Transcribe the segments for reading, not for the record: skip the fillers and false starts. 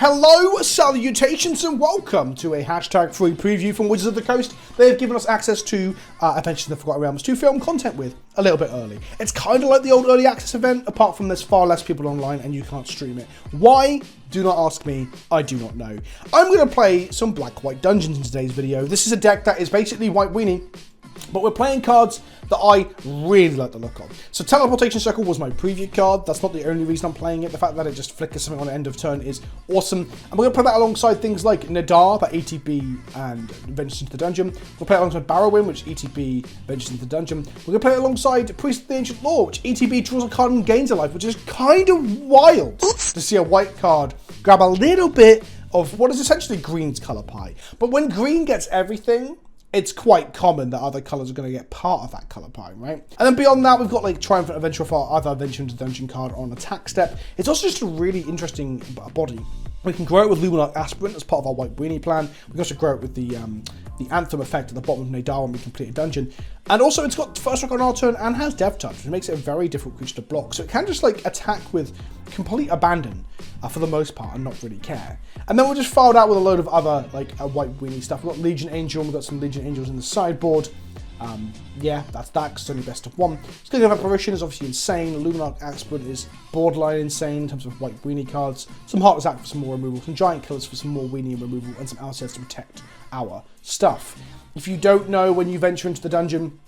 Hello, salutations, and welcome to a hashtag free preview from Wizards of the Coast. They have given us access to Adventures in the Forgotten Realms to film content with a little bit early. It's kind of like the old early access event, apart from there's far less people online and you can't stream it. Why? Do not ask me, I do not know. I'm going to play some Black-White Dungeons in today's video. This is a deck that is basically White Weenie, but we're playing cards that I really like the look of. So Teleportation Circle was my preview card. That's not the only reason I'm playing it. The fact that it just flickers something on the end of turn is awesome. And we're going to play that alongside things like Nadar, that ATB and Ventures into the Dungeon. We'll play it alongside Barrowin, which ETB Ventures into the Dungeon. We're going to play it alongside Priest of the Ancient Law, which ETB draws a card and gains a life, which is kind of wild to see a white card grab a little bit of what is essentially green's colour pie. But when green gets everything, it's quite common that other colours are going to get part of that colour pie, right? And then beyond that, we've got like Triumphant Adventure for our other Venture into the Dungeon card on attack step. It's also just a really interesting body. We can grow it with Luminarch Aspirant as part of our White Weenie plan. We can also grow it with the Anthem effect at the bottom of Nadar when we complete a dungeon. And also it's got first strike on our turn and has Death Touch, which makes it a very difficult creature to block. So it can just like attack with complete abandon for the most part and not really care. And then we're just filed out with a load of other like White Weenie stuff. We've got Legion Angel, we've got some Legion Angels in the sideboard. Yeah, that's that, because it's only best of one. Scaling of Apparition is obviously insane. Luminarch Aspirant is borderline insane in terms of White Weenie cards. Some Heartless Act for some more removal, some Giant Killers for some more Weenie removal, and some Alcides to protect our stuff. If you don't know, when you venture into the dungeon,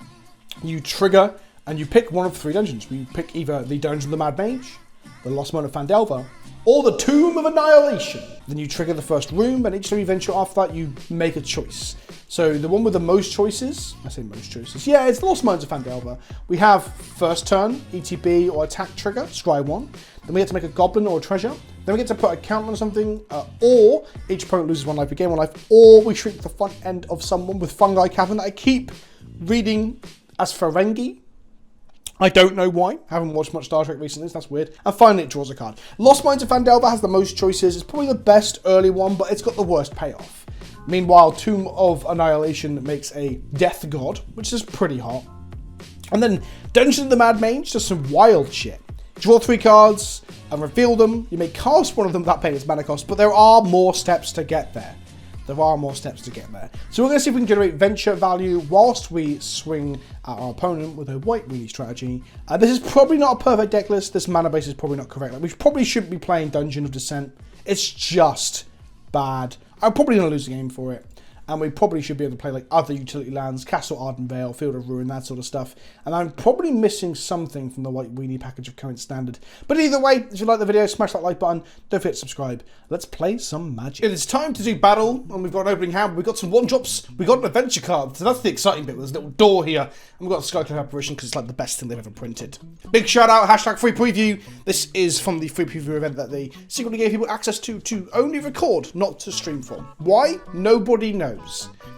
you trigger and you pick one of three dungeons. We pick either the Dungeon of the Mad Mage, the Lost Mine of Phandelver, or the Tomb of Annihilation. Then you trigger the first room, and each time you venture after that, you make a choice. So the one with the most choices, I say most choices, yeah, it's the Lost Mines of Phandelver. We have first turn, ETB or attack trigger, scry 1. Then we get to make a goblin or a treasure. Then we get to put a count on something, or each opponent loses one life, we gain one life, or we shrink the front end of someone with Fungi Cavern that I keep reading as Ferengi. I don't know why. Haven't watched much Star Trek recently, so that's weird. And finally, it draws a card. Lost Mines of Phandelver has the most choices. It's probably the best early one, but it's got the worst payoff. Meanwhile, Tomb of Annihilation makes a Death God, which is pretty hot. And then Dungeon of the Mad Mage does some wild shit. Draw 3 cards and reveal them. You may cast one of them, that pays mana cost, but there are more steps to get there. So we're going to see if we can generate venture value whilst we swing at our opponent with a White Weenie strategy. This is probably not a perfect deck list. This mana base is probably not correct. Like, we probably shouldn't be playing Dungeon of Descent. It's just bad. I'm probably going to lose the game for it. And we probably should be able to play like other utility lands, Castle Ardenvale, Field of Ruin, that sort of stuff. And I'm probably missing something from the White Weenie package of current standard. But either way, if you like the video, smash that like button. Don't forget to subscribe. Let's play some Magic. It is time to do battle, and we've got an opening hand. We've got some one-drops. We've got an adventure card. So that's the exciting bit. There's a little door here. And we've got a Skyclave Apparition because it's like the best thing they've ever printed. Big shout out, hashtag free preview. This is from the free preview event that they secretly gave people access to only record, not to stream from. Why? Nobody knows.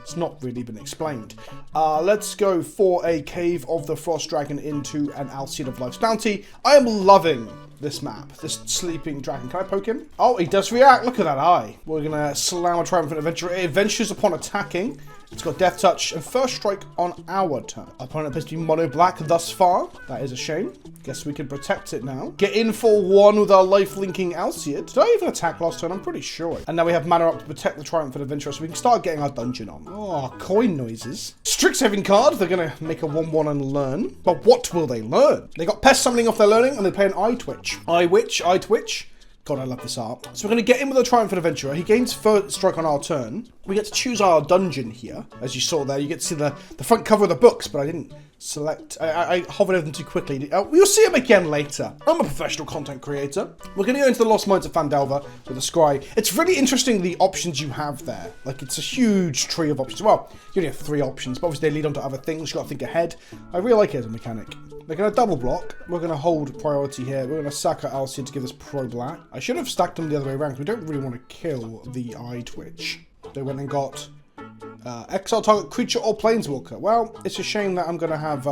It's not really been explained. Let's go for a Cave of the Frost Dragon into an Alcide of Life's Bounty. I am loving this map, this sleeping dragon. Can I poke him? Oh, he does react. Look at that eye. We're going to slam a Triumphant Adventure. It ventures upon attacking. It's got Death Touch and First Strike on our turn. Opponent appears to be mono black thus far. That is a shame. Guess we can protect it now. Get in for 1 with our life-linking Alcide. Did I even attack last turn? I'm pretty sure. And now we have mana up to protect the Triumphant Adventurer, so we can start getting our dungeon on. Oh, coin noises. Strixhaven card. They're going to make a 1/1 and learn. But what will they learn? They got Pest Summoning off their learning, and they play an Eye Twitch. Eye Twitch. God, I love this art. So we're going to get in with a Triumphant Adventurer. He gains first strike on our turn. We get to choose our dungeon here. As you saw there, you get to see the front cover of the books, but I didn't select. I hovered over them too quickly. We'll see them again later. I'm a professional content creator. We're going to go into the Lost Mines of Phandelver with a scry. It's really interesting the options you have there. Like, it's a huge tree of options. Well, you only have 3 options, but obviously they lead on to other things. You've got to think ahead. I really like it as a mechanic. They're going to double block. We're going to hold priority here. We're going to sack our Alcide to give us pro black. I should have stacked them the other way around because we don't really want to kill the Eye Twitch. They went and got exile target creature or planeswalker. Well, it's a shame that I'm going to have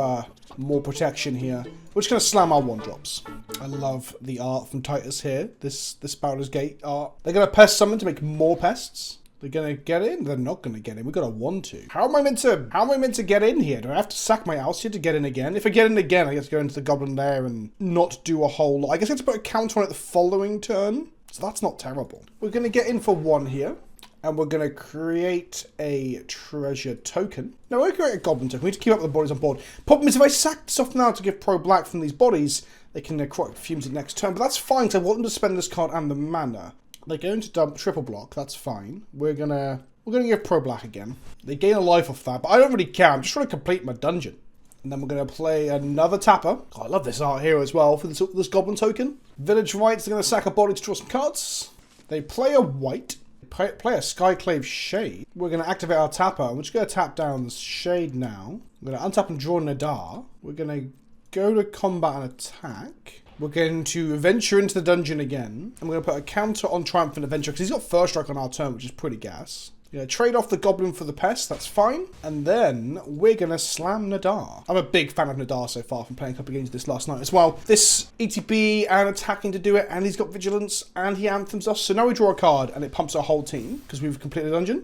more protection here. We're just going to slam our 1-drops. I love the art from Titus here. This Baldur's Gate art. They're going to pest summon to make more pests. They're going to get in? They're not going to get in. We've got a 1/2. How am I meant to get in here? Do I have to sack my Alcide to get in again? If I get in again, I get to go into the Goblin Lair and not do a whole lot. I guess I have to put a counter on it the following turn. So that's not terrible. We're going to get in for 1 here. And we're going to create a treasure token. No, we're going to create a goblin token. We need to keep up with the bodies on board. Problem is, if I sack this off now to give pro black from these bodies, they can necrotic fumes it next turn. But that's fine, because I want them to spend this card and the mana. They're going to dump triple block. That's fine. We're gonna give pro black again. They gain a life off that, but I don't really care. I'm just trying to complete my dungeon. And then we're going to play another tapper. Oh, I love this art here as well for this goblin token. Village Rights, they're going to sack a body to draw some cards. They play a white. Play a Skyclave Shade. We're going to activate our tapper. We're just going to tap down the Shade now. We're going to untap and draw Nadar. We're going to go to combat and attack. We're going to venture into the dungeon again. And we're going to put a counter on Triumphant Adventure because he's got first strike on our turn, which is pretty gas. Trade off the Goblin for the Pest, that's fine. And then we're going to slam Nadar. I'm a big fan of Nadar so far from playing a couple of games of this last night as well. This ETB and attacking to do it, and he's got Vigilance, and he anthems us. So now we draw a card, and it pumps our whole team, because we've completed the dungeon.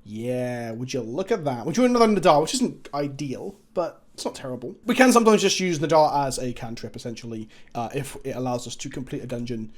Yeah, would you look at that? We're doing another Nadar, which isn't ideal, but it's not terrible. We can sometimes just use Nadar as a cantrip, essentially, if it allows us to complete a dungeon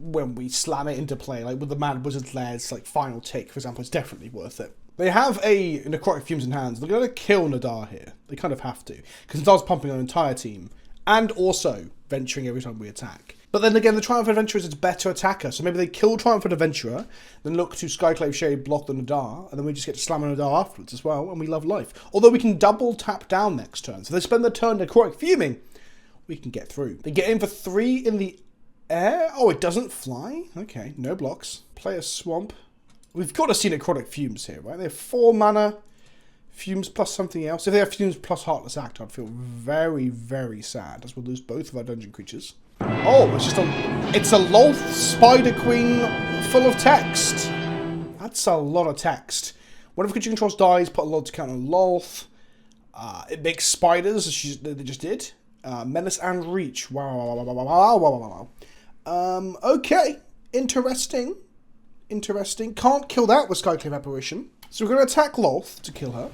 when we slam it into play, like with the Mad Wizard's Lairs, like final tick, for example, it's definitely worth it. They have a necrotic fumes in hands. They're going to kill Nadar here. They kind of have to, because Nadar's pumping our entire team, and also venturing every time we attack. But then again, the Triumphant Adventurer is its better attacker, so maybe they kill Triumphant Adventurer, then look to Skyclave Shade, block the Nadar, and then we just get to slam Nadar afterwards as well, and we love life. Although we can double tap down next turn, so they spend the turn necrotic fuming, we can get through. They get in for 3 in the air? Oh, it doesn't fly? Okay, no blocks. Play a swamp. We've got to see necrotic fumes here, right? They have 4 mana, fumes plus something else. If they have fumes plus Heartless Act, I'd feel very, very sad, as we'll lose both of our dungeon creatures. Oh, it's a Lolth Spider Queen full of text. That's a lot of text. Whenever creature controls dies, put a lot to count on Lolth. It makes spiders, as they just did. Menace and Reach. Wow. Okay. Interesting. Can't kill that with Skyclave Apparition. So we're going to attack Lolth to kill her.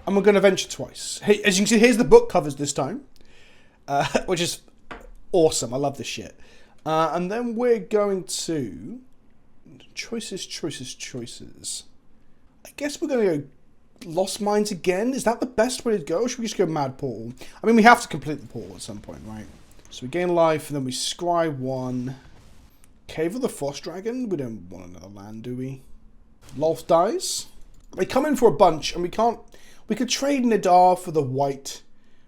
And we're going to venture twice. Hey, as you can see, here's the book covers this time. Which is awesome. I love this shit. And then we're going to... Choices. I guess we're going to go Lost Mines again. Is that the best way to go? Or should we just go Mad Portal? I mean, we have to complete the portal at some point, right? So we gain life, and then we scry 1. Cave of the Frost Dragon? We don't want another land, do we? Lolth dies. They come in for a bunch, and we can't... We could trade Nadar for the white.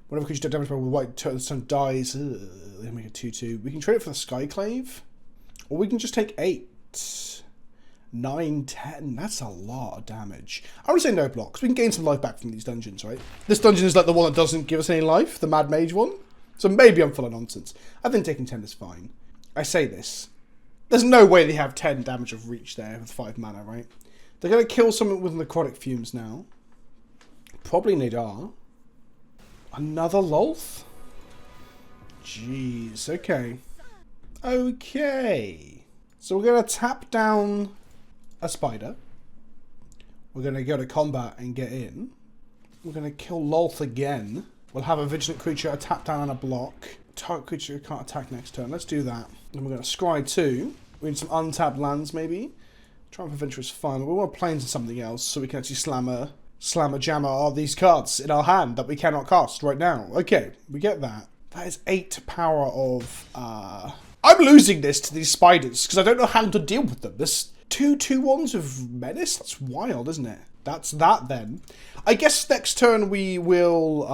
Whenever creature damage by white turn dies. They make a 2/2. We can trade it for the Skyclave. Or we can just take 8. 9, 10. That's a lot of damage. I would say no blocks. We can gain some life back from these dungeons, right? This dungeon is like the one that doesn't give us any life, the Mad Mage one. So maybe I'm full of nonsense. I think taking 10 is fine. I say this. There's no way they have 10 damage of reach there with 5 mana, right? They're going to kill something with necrotic fumes now. Probably Nadar. Another Lolth? Jeez, okay. Okay. So we're going to tap down a spider. We're going to go to combat and get in. We're going to kill Lolth again. We'll have a vigilant creature, a tap down and a block. Target creature can't attack next turn. Let's do that. Then we're going to scry 2. We need some untapped lands maybe. Triumph Adventure is fine. We want planes and something else so we can actually slam a jammer all these cards in our hand that we cannot cast right now. Okay, we get that. That is 8 power of... I'm losing this to these spiders because I don't know how to deal with them. This 2/2/1s of Menace? That's wild, isn't it? That's that then. I guess next turn we will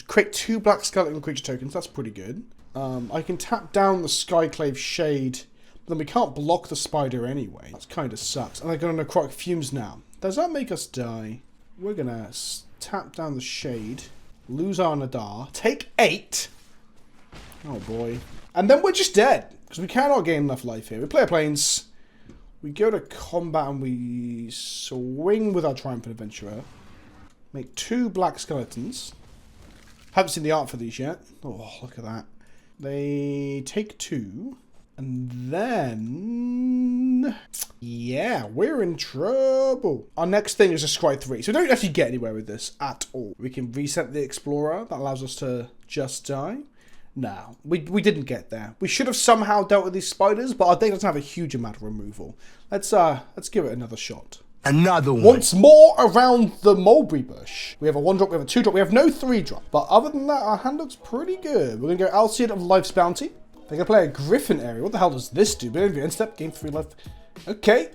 create 2 black skeleton creature tokens. That's pretty good. I can tap down the Skyclave Shade, but then we can't block the spider anyway. That kind of sucks. And they're going to necrotic fumes now. Does that make us die? We're going to tap down the Shade, lose our Nadar, take 8. Oh boy. And then we're just dead, because we cannot gain enough life here. We play our planes, we go to combat and we swing with our Triumphant Adventurer. Make 2 black skeletons. Haven't seen the art for these yet. Oh, look at that. They take 2. And then... yeah, we're in trouble. Our next thing is a scry 3. So we don't actually get anywhere with this at all. We can reset the Explorer. That allows us to just die. No, we didn't get there. We should have somehow dealt with these spiders, but our deck doesn't have a huge amount of removal. Let's give it another shot. Another one. Once more around the mulberry bush. We have a 1-drop, we have a 2-drop, we have no 3-drop. But other than that, our hand looks pretty good. We're going to go Alseid of Life's Bounty. They're going to play a Griffin area. What the hell does this do? Bit of end step, game 3 life. Okay,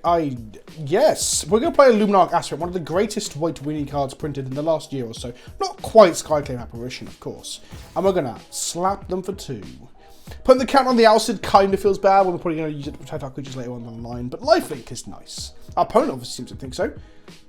yes. We're going to play a Luminarch Aspirant, one of the greatest White Weenie cards printed in the last year or so. Not quite Skyclave Apparition, of course. And we're going to slap them for 2. Putting the count on the Alseid kind of feels bad when we're probably going to use it to protect our creatures later on down the line, but lifelink is nice. Our opponent obviously seems to think so.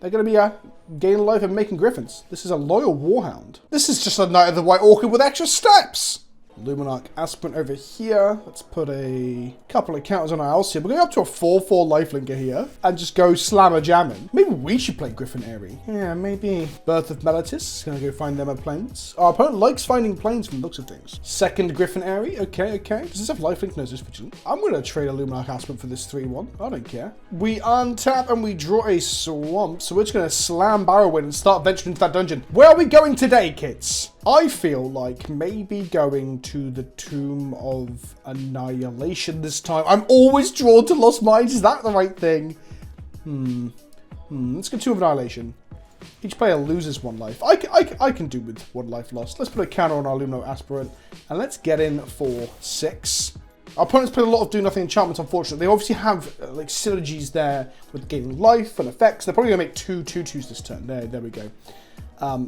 They're going to be gaining life and making griffins. This is a loyal warhound. This is just a Knight of the White Orchid with extra steps. Luminarch Aspirant over here. Let's put a couple of counters on our Alseid. We're going up to a 4/4 lifelinker here and just go slammer jamming. Maybe we should play Griffin Airy. Yeah, maybe. Birth of Meletis. Gonna go find them a planes. Our opponent likes finding planes from the looks of things. Second Griffin Airy. Okay. Does this have lifelink? No, it's just vigilant. I'm going to trade a Luminarch Aspirant for this 3/1. I don't care. We untap and we draw a swamp. So we're just going to slam Barrowwind and start venturing into that dungeon. Where are we going today, kids? I feel like maybe going to the Tomb of Annihilation this time. I'm always drawn to Lost Mines. Is that the right thing? Let's go Tomb of Annihilation. Each player loses 1 life. I can do with 1 life lost. Let's put a counter on our Luminarch Aspirant. And let's get in for 6. Our opponents play a lot of do nothing enchantments, unfortunately. They obviously have like synergies there with gaining life and effects. They're probably going to make 2 2/2s this turn. There we go.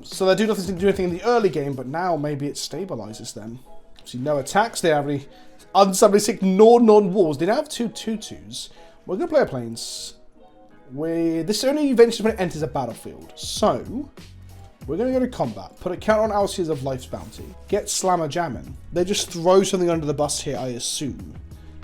So they do nothing to do anything in the early game, but now maybe it stabilizes them. See, no attacks. They have any unsubject non-walls. They now have 2 2/2s. We're going to play a planes. This only eventually when it enters a battlefield. So we're going to go to combat. Put a counter on Alseid of Life's Bounty. Get Slammer Jamming. They just throw something under the bus here, I assume.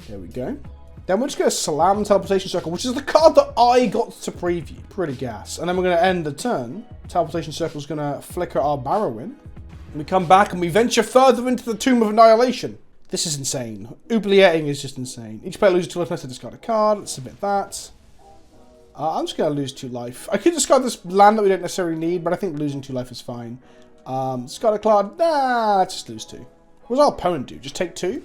There we go. Then we're just going to slam Teleportation Circle, which is the card that I got to preview. Pretty gas. And then we're going to end the turn. Teleportation Circle is going to flicker our Barrowwind. And we come back and we venture further into the Tomb of Annihilation. This is insane. Oublieting is just insane. Each player loses 2 life unless they discard a card. Let's submit that. I'm just going to lose 2 life. I could discard this land that we don't necessarily need, but I think losing 2 life is fine. Discard a card. Nah, let's just lose 2. What does our opponent do? Just take 2?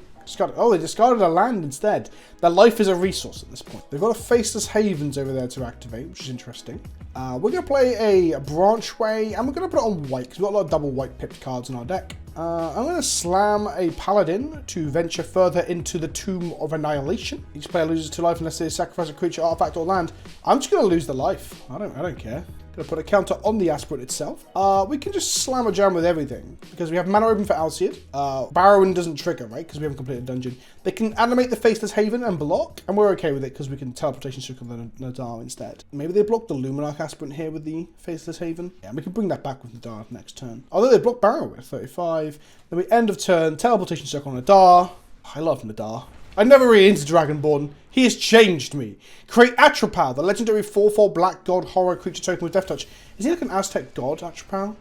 Oh, they discarded a land instead. Their life is a resource at this point. They've got a Faceless Havens over there to activate, which is interesting. We're going to play a Branchway, and we're going to put it on white, because we've got a lot of double white pipped cards in our deck. I'm going to slam a Paladin to venture further into the Tomb of Annihilation. Each player loses 2 life unless they sacrifice a creature, artifact, or land. I'm just going to lose the life. I don't care. Going to put a counter on the Aspirant itself. We can just slam a jam with everything because we have mana open for Alseid. Barrowwind doesn't trigger, right? Because we haven't completed a dungeon. They can animate the Faceless Haven and block, and we're okay with it because we can Teleportation Circle the Nadar instead. Maybe they block the Luminarch Aspirant here with the Faceless Haven. Yeah, and we can bring that back with Nadar next turn. Although they block Barrowwind 35. Then we end of turn, Teleportation Circle on Nadar. I love Nadar. I never really into Dragonborn. He has changed me. Create Atropal, the legendary 4/4 black god horror creature token with Death Touch. Is he like an Aztec god, Atropal?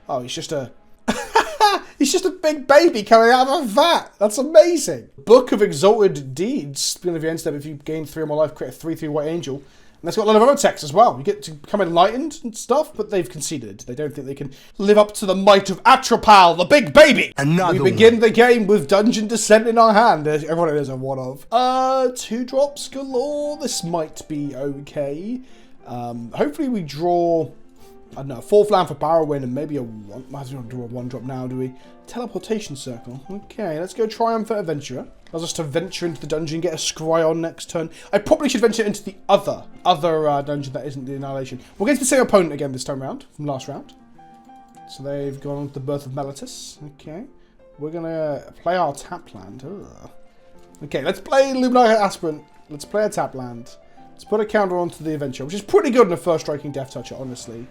Oh, he's just a... he's just a big baby coming out of a vat. That's amazing. Book of Exalted Deeds. Beginning of your end step, if you gain 3 or more life, create a 3/3 white angel. And it's got a lot of other text as well. You get to become enlightened and stuff, but they've conceded. They don't think they can live up to the might of Atropal, the big baby. We begin the game with Dungeon Descent in our hand. Everyone knows a one of. 2 drops galore. This might be okay. Hopefully we draw, I don't know, a 4th land for Barrowwind and maybe a 1. Might as well draw a 1-drop now, do we? Teleportation Circle. Okay, let's go Triumphant Adventurer. Allows us to venture into the dungeon, get a scry on next turn. I probably should venture into the other dungeon that isn't the Annihilation. We'll get to the same opponent again this time round, from last round. So they've gone on to the Birth of Meletis. Okay. We're going to play our tap land. Ugh. Okay, let's play Luminarch Aspirant. Let's play a tap land. Let's put a counter onto the Adventure, which is pretty good in a first striking Death Toucher, honestly.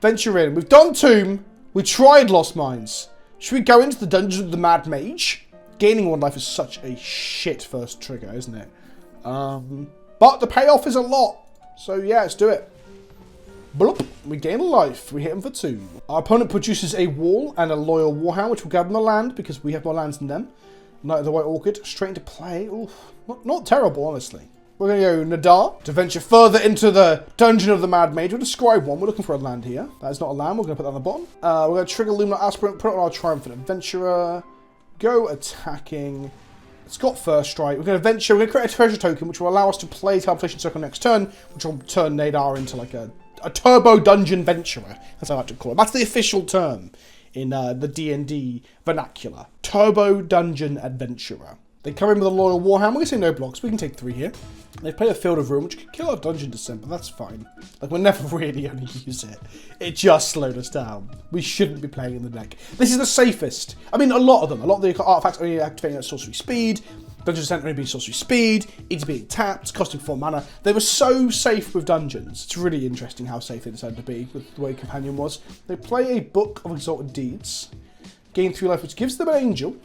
Venture in. We've done Tomb. We tried Lost Mines. Should we go into the Dungeon of the Mad Mage? Gaining 1 life is such a shit first trigger, isn't it? But the payoff is a lot. So yeah, let's do it. Bloop. We gain a life. We hit him for 2. Our opponent produces a wall and a loyal warhound, which will grab them the land because we have more lands than them. Knight of the White Orchid, straight into play. Oof. Not terrible, honestly. We're going to go Nadar to venture further into the Dungeon of the Mad Mage. We'll describe 1. We're looking for a land here. That is not a land. We're going to put that on the bottom. We're going to trigger Luminarch Aspirant, put it on our Triumphant Adventurer. go attacking. It's got first strike. We're going to venture. We're going to create a treasure token, which will allow us to play teleportation circle next turn, which will turn Nadar into like a turbo dungeon venturer, as I like to call it. That's the official term in the D&D vernacular. Turbo dungeon adventurer. They come in with a loyal warhammer. We're going to say no blocks. We can take 3 here. They've played a Field of Ruin, which could kill our dungeon descent, but that's fine. Like, we'll never really only use it. It just slowed us down. We shouldn't be playing in the deck. This is the safest. I mean, a lot of them. A lot of the artifacts only activating at sorcery speed. Dungeon descent only being sorcery speed. It's being tapped, costing 4 mana. They were so safe with dungeons. It's really interesting how safe they decided to be with the way Companion was. They play a Book of Exalted Deeds. Gain 3 life, which gives them an angel.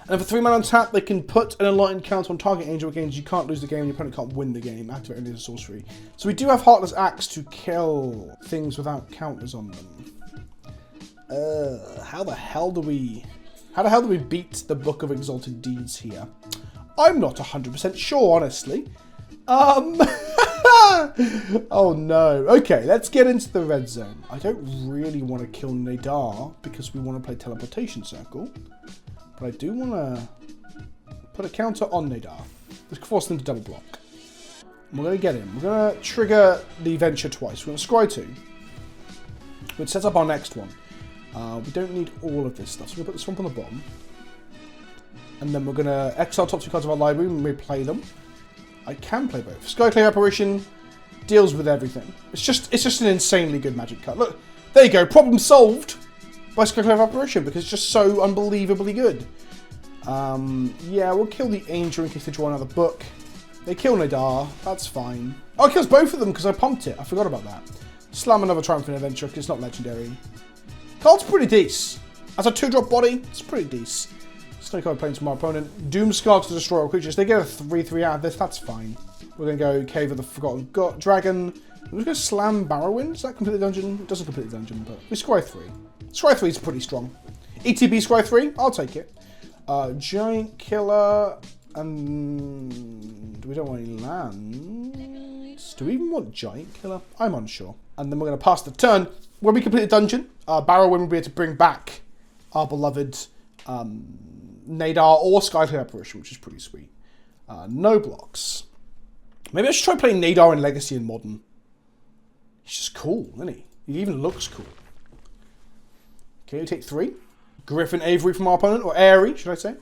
And for 3 mana on tap, they can put an enlightened counter on target angel against you can't lose the game and your opponent can't win the game, activating as a sorcery. So we do have Heartless Axe to kill things without counters on them. How the hell do we beat the Book of Exalted Deeds here? I'm not 100% sure, honestly. Oh no. Okay, let's get into the red zone. I don't really want to kill Nadar because we want to play Teleportation Circle. But I do want to put a counter on Nadar. Let's force them to double block. And we're going to get him. We're going to trigger the venture twice. We're going to scry 2. Which sets up our next one. We don't need all of this stuff. So we're going to put the swamp on the bottom. And then we're going to exile top 2 cards of our library and replay them. I can play both. Skyclave Apparition deals with everything. It's just an insanely good magic card. Look, there you go. Problem solved. By Skyclave Apparition, because it's just so unbelievably good. Yeah, we'll kill the Angel in case they draw another book. They kill Nadar, that's fine. Oh, it kills both of them because I pumped it. I forgot about that. Slam another Triumphant Adventure because it's not legendary. Card's pretty decent. As a 2-drop body, it's pretty decent. Snake Eye Plains from our opponent. Doomscar to destroy all creatures. They get a 3/3 out of this, that's fine. We're going to go Cave of the Forgotten Dragon. We're going to slam Barrowwind. Does that complete the dungeon? It doesn't complete the dungeon, but we scry 3. Scry 3 is pretty strong. ETB Scry 3, I'll take it. Giant Killer, and we don't want any lands. Do we even want Giant Killer? I'm unsure. And then we're going to pass the turn. When we complete the dungeon, Barrowwind will be able to bring back our beloved Nadar or Skyclave Apparition, which is pretty sweet. No blocks. Maybe I should try playing Nadar in Legacy and Modern. He's just cool, isn't he? He even looks cool. Okay, we take 3. Griffin Avery from our opponent, or Airy, should I say.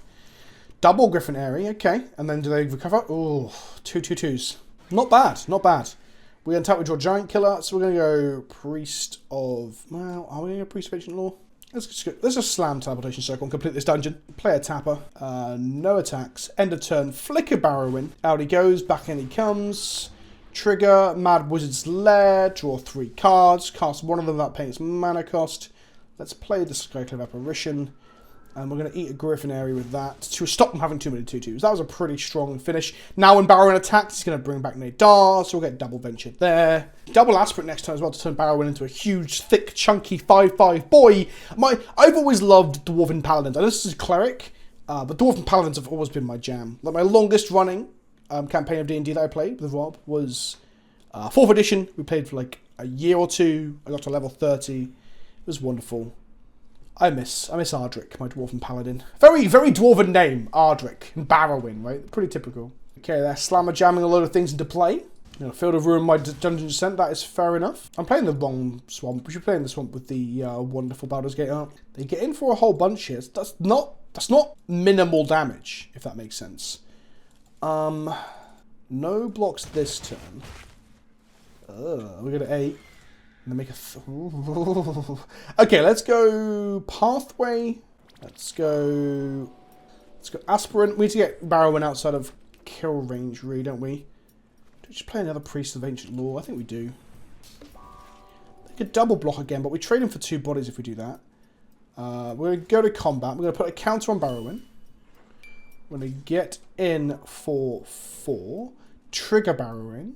Double Griffin Airy, okay. And then do they recover? Oh, 2 2/2s. Not bad, not bad. We're going to tap, we draw Giant Killer, so we're going to go Priest of... Well, are we going to go Priest of Ancient Law? Let's just slam Teleportation Circle and complete this dungeon. Play a tapper. No attacks. End of turn. Flicker Barrowwind. Out he goes, back in he comes. Trigger Mad Wizard's Lair. Draw 3 cards. Cast one of them without paying its mana cost. Let's play the Skyclave Apparition. And we're going to eat a Griffin Airy with that to stop them having too many 2/2s. That was a pretty strong finish. Now when Barrowwind attacks, it's going to bring back Nadar, so we'll get double venture there. Double Aspirate next turn as well to turn Barrowwind into a huge, thick, chunky 5/5 boy. I've always loved Dwarven Paladins. I know this is Cleric, but Dwarven Paladins have always been my jam. Like my longest running campaign of D&D that I played with Rob was 4th edition. We played for like a year or 2. I got to level 30. It was wonderful. I miss Ardric, my Dwarven Paladin. Very, very Dwarven name, Ardric. And Barrowwind, right? Pretty typical. Okay, they're slammer jamming a load of things into play. You know, Field of Ruin, my Dungeon Descent, that is fair enough. I'm playing the wrong swamp. We should play in the swamp with the wonderful Baldur's Gate art. They get in for a whole bunch here. That's not minimal damage, if that makes sense. No blocks this turn. We're going to 8. And then make a... Okay, let's go Pathway. Let's go Aspirant. We need to get Barrowwind outside of kill range, really, don't we? Do we just play another Priest of Ancient Law? I think we do. They could double block again, but we trade him for 2 bodies if we do that. We're going to go to combat. We're going to put a counter on Barrowwind. We're going to get in for 4. Trigger Barrowwind.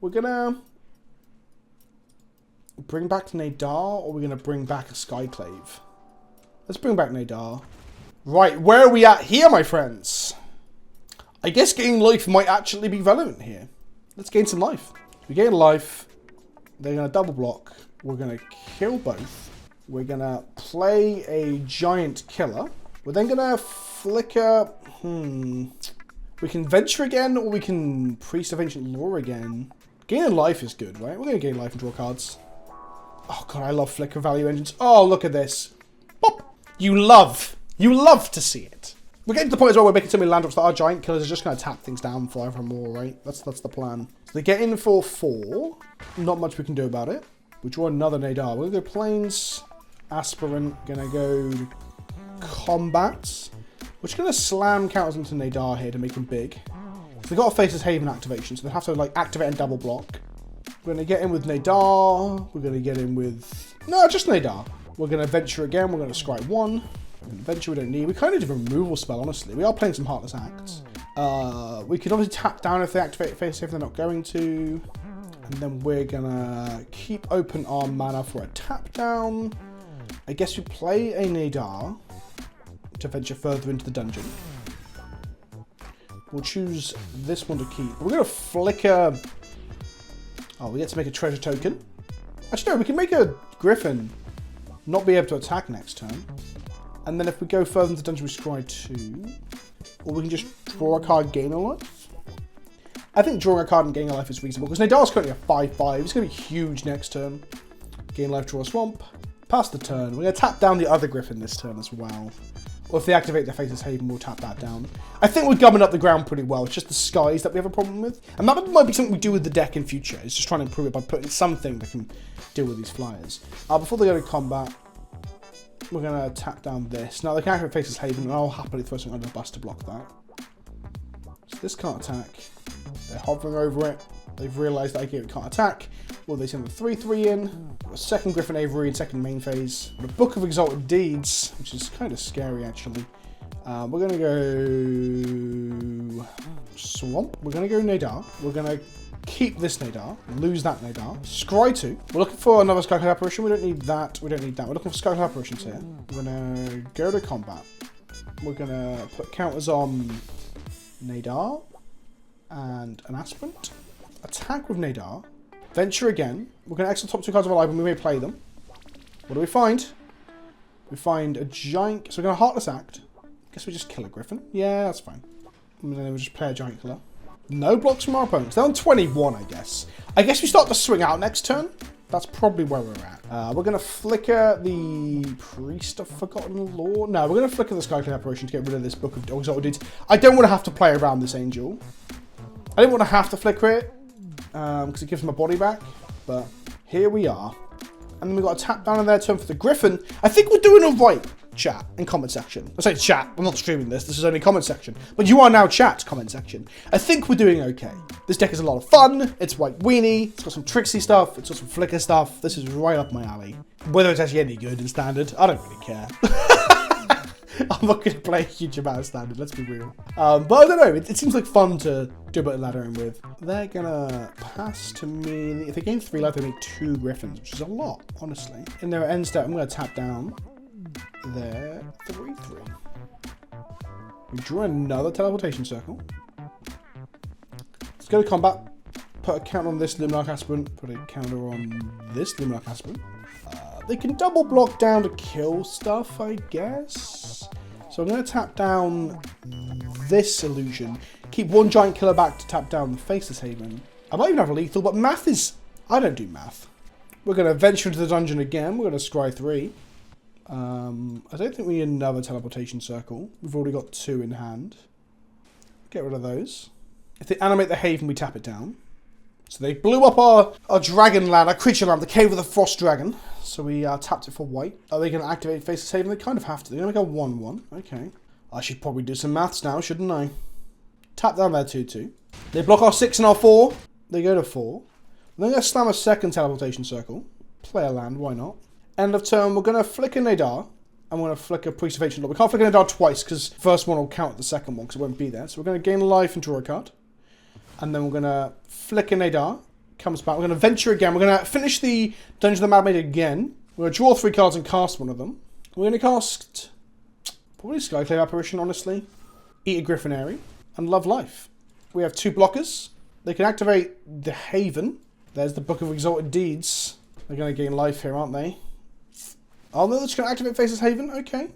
We're going to... bring back Nadar, or we're going to bring back a Skyclave? Let's bring back Nadar. Right, where are we at here, my friends? I guess gaining life might actually be relevant here. Let's gain some life. We gain life. They're going to double block. We're going to kill both. We're going to play a Giant Killer. We're then going to flicker... We can venture again, or we can Priest of Ancient Lore again. Gaining life is good, right? We're going to gain life and draw cards. Oh, God, I love flicker value engines. Oh, look at this. Pop! You love to see it. We're getting to the point as well where we're making so many land drops that our giant killers are just going to tap things down forevermore, right? That's the plan. So they get in for 4. Not much we can do about it. We draw another Nadar. We're going to go Plains, Aspirant, going to go Combat. We're just going to slam counters into Nadar here to make him big. So they've got a Faceless Haven activation, so they have to like activate and double block. We're going to get in with Nadar. We're going to get in with... No, just Nadar. We're going to venture again. We're going to scry 1. Venture we don't need. We kind of need a removal spell, honestly. We are playing some Heartless Acts. We can obviously tap down if they activate Face if they're not going to. And then we're going to keep open our mana for a tap down. I guess we play a Nadar to venture further into the dungeon. We'll choose this one to keep. We're going to flicker... Oh, we get to make a treasure token. Actually, no, we can make a Griffin not be able to attack next turn. And then if we go further into the dungeon, we scry 2. Or we can just draw a card, gain a life. I think drawing a card and gaining a life is reasonable, because Nadar's currently a 5/5. It's going to be huge next turn. Gain life, draw a swamp. Pass the turn. We're going to tap down the other Griffin this turn as well. Or if they activate their Faceless Haven, we'll tap that down. I think we're gumming up the ground pretty well. It's just the skies that we have a problem with. And that might be something we do with the deck in future. It's just trying to improve it by putting something that can deal with these flyers. Before they go to combat, we're going to tap down this. Now, they can activate Faceless Haven, and I'll happily throw something under the bus to block that. So this can't attack. They're hovering over it. They've realised that it can't attack. Well, they send the 3/3 in. A second Griffin Avery in second main phase. The Book of Exalted Deeds, which is kind of scary, actually. We're going to go... Swamp. We're going to go Nadar. We're going to keep this Nadar. Lose that Nadar. Scry 2. We're looking for another Skyclad Apparition. We don't need that. We don't need that. We're looking for Skyclad Apparitions here. We're going to go to combat. We're going to put counters on Nadar and an Aspirant. Attack with Nadar. Venture again. We're going to exile top 2 cards of our library and we may play them. What do we find? We find a giant... So we're going to Heartless Act. Guess we just kill a Griffin. Yeah, that's fine. And then we'll just play a giant killer. No blocks from our opponents. They're on 21, I guess. I guess we start to swing out next turn. That's probably where we're at. We're going to flicker the Priest of Forgotten Lore. No, we're going to flicker the Skyclad Apparition to get rid of this Book of Exalted Deeds. I don't want to have to play around this Angel. I didn't want to have to flicker it. Because it gives my body back. But here we are. And then we've got a tap down on their turn for the Griffin. I think we're doing alright, chat, in comment section. I say chat, I'm not streaming this is only comment section. But you are now chat, comment section. I think we're doing okay. This deck is a lot of fun. It's White Weenie. It's got some tricksy stuff. It's got some flicker stuff. This is right up my alley. Whether it's actually any good in Standard, I don't really care. I'm not going to play a huge amount of Standard, let's be real. But I don't know, it seems like fun to do a bit of laddering with. They're going to pass to me. If they gain 3 life, they make 2 Griffins, which is a lot, honestly. In their end step, I'm going to tap down their 3/3. We draw another teleportation circle. Let's go to combat. Put a counter on this Luminarch Aspirant. Put a counter on this Luminarch Aspirant. They can double block down to kill stuff, I guess. So I'm going to tap down this illusion. Keep 1 giant killer back to tap down the Faceless Haven. I might even have a lethal, but math is... I don't do math. We're going to venture into the dungeon again. We're going to scry 3. I don't think we need another teleportation circle. We've already got 2 in hand. Get rid of those. If they animate the Haven, we tap it down. So they blew up our dragon land, our creature land, the Cave of the Frost Dragon. So we tapped it for white. Are they going to activate Faceless Haven? They kind of have to. They're going to go 1/1. Okay. I should probably do some maths now, shouldn't I? Tap down their 2/2. They block our 6 and our 4. They go to 4. They're going to slam a second teleportation circle. Play a land, why not? End of turn, we're going to flicker Nadar. And we're going to flicker Priest of Ancient Lore. We can't flicker Nadar twice, because the first one will count the second one, because it won't be there. So we're going to gain life and draw a card. And then we're going to flicker Nadar. Comes back. We're going to venture again. We're going to finish the Dungeon of the Madmaid again. We're going to draw 3 cards and cast one of them. We're going to cast... probably Skyclad Apparition, honestly. Eat a Griffinary. And Love Life. We have 2 blockers. They can activate the Haven. There's the Book of Exalted Deeds. They're going to gain life here, aren't they? Oh, no, they're just going to activate Faceless Haven? Okay.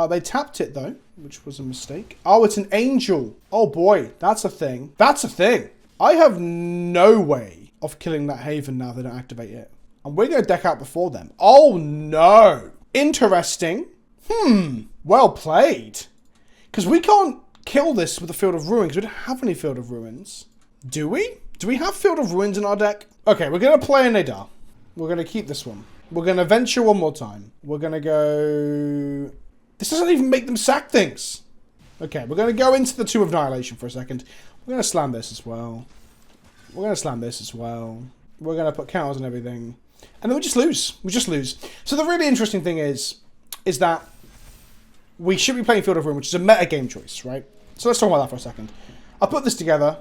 They tapped it though, which was a mistake. Oh, it's an angel. Oh boy, that's a thing. That's a thing. I have no way of killing that Haven now they don't activate it. And we're going to deck out before them. Oh no. Interesting. Well played. Because we can't kill this with a Field of Ruins. We don't have any Field of Ruins. Do we? Do we have Field of Ruins in our deck? Okay, we're going to play a Nadar. We're going to keep this one. We're going to venture one more time. We're going to go... This doesn't even make them sack things. Okay, we're going to go into the Tomb of Annihilation for a second. We're going to slam this as well. We're going to slam this as well. We're going to put counters and everything. And then we just lose. We just lose. So the really interesting thing is that we should be playing Field of Ruin, which is a meta game choice, right? So let's talk about that for a second. I put this together,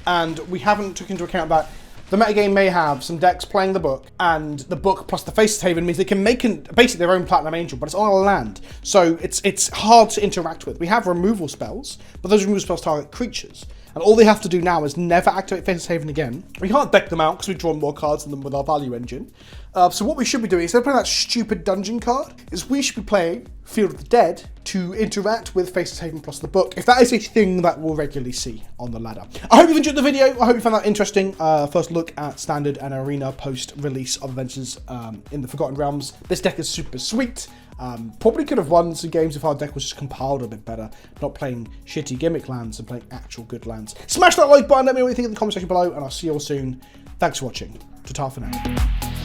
and we haven't took into account that the metagame may have some decks playing the book, and the book plus the Faceless Haven means they can make basically their own Platinum Angel, but it's on a land, so it's hard to interact with. We have removal spells, but those removal spells target creatures, and all they have to do now is never activate Faceless Haven again. We can't deck them out because we've drawn more cards than them with our value engine. So what we should be doing, instead of playing that stupid dungeon card, is we should be playing Field of the Dead to interact with Faceless Haven plus the book, if that is a thing that we'll regularly see on the ladder. I hope you've enjoyed the video. I hope you found that interesting. First look at Standard and Arena post-release of Adventures in the Forgotten Realms. This deck is super sweet. Probably could have won some games if our deck was just compiled a bit better, not playing shitty gimmick lands and playing actual good lands. Smash that like button, let me know what you think in the comment section below, and I'll see you all soon. Thanks for watching. Ta-ta for now.